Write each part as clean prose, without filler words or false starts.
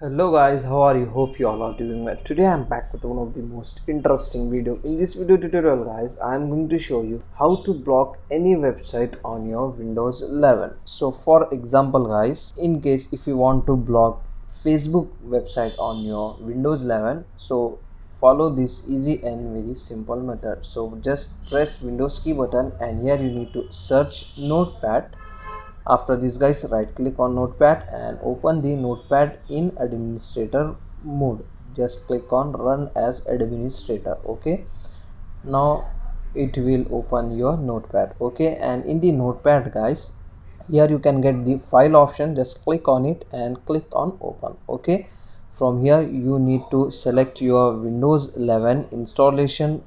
Hello guys, how are you? Hope you all are doing well. Today I'm back with one of the most interesting video. In this video tutorial guys, I'm going to show you how to block any website on your Windows 11. So for example guys, in case if you want to block Facebook website on your Windows 11, so follow this easy and very simple method. So just press Windows key button and here you need to search Notepad. After this guys, right click on Notepad and open the Notepad in administrator mode. Just click on run as administrator. Okay, now it will open your Notepad. Okay, and in the Notepad guys, here you can get the file option. Just click on it and click on open. Okay, from here you need to select your Windows 11 installation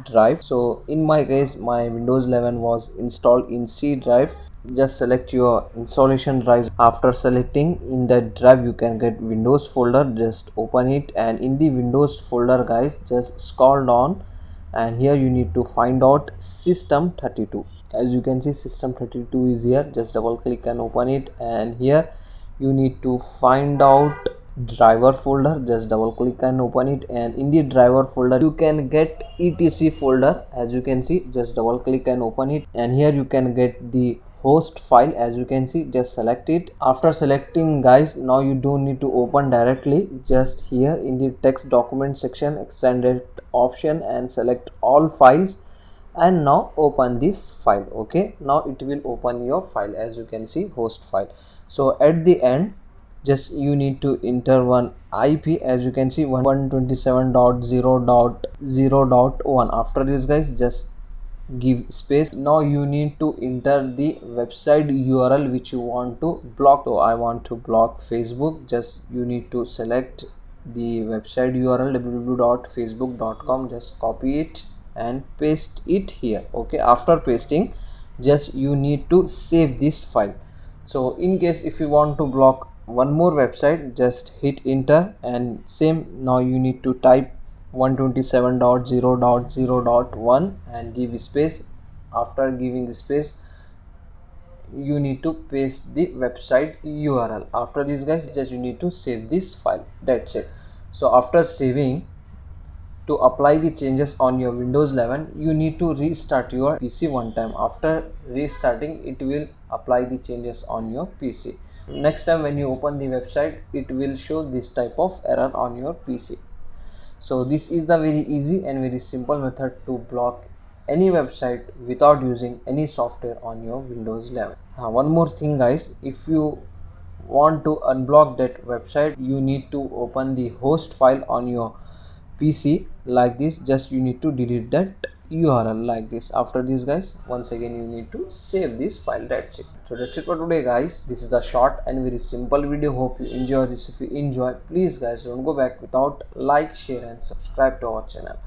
drive. So in my case, my Windows 11 was installed in C drive. Just select your installation drive. After selecting, in that drive you can get Windows folder. Just open it, and in the Windows folder guys, just scroll down and here you need to find out system32. As you can see, system32 is here. Just double click and open it, and here you need to find out driver folder. Just double click and open it, and in the driver folder you can get etc folder. As you can see, just double click and open it, and here you can get the host file. As you can see, just select it. After selecting guys, now you don't need to open directly. Just here in the text document section, extend it option and select all files, and now open this file. Okay, now it will open your file. As you can see, host file. So at the end, just you need to enter one IP. As you can see, 127.0.0.1. after this guys, just give space. Now you need to enter the website URL which you want to block. So I want to block Facebook. Just you need to select the website URL www.facebook.com. just copy it and paste it here. Okay, after pasting, just you need to save this file. So in case if you want to block one more website, just hit enter, and same, now you need to type 127.0.0.1 and give space. After giving space, you need to paste the website URL. After this guys, just you need to save this file. That's it. So after saving, to apply the changes on your Windows 11, you need to restart your PC one time. After restarting, it will apply the changes on your PC. Next time when you open the website, it will show this type of error on your PC. So this is the very easy and very simple method to block any website without using any software on your Windows 11. One more thing guys, if you want to unblock that website, you need to open the host file on your PC like this. Just you need to delete that URL like this. After this guys, once again you need to save this file. That's it. So that's it for today guys. This is the short and very simple video. Hope you enjoy this. If you enjoy, please guys don't go back without like, share and subscribe to our channel.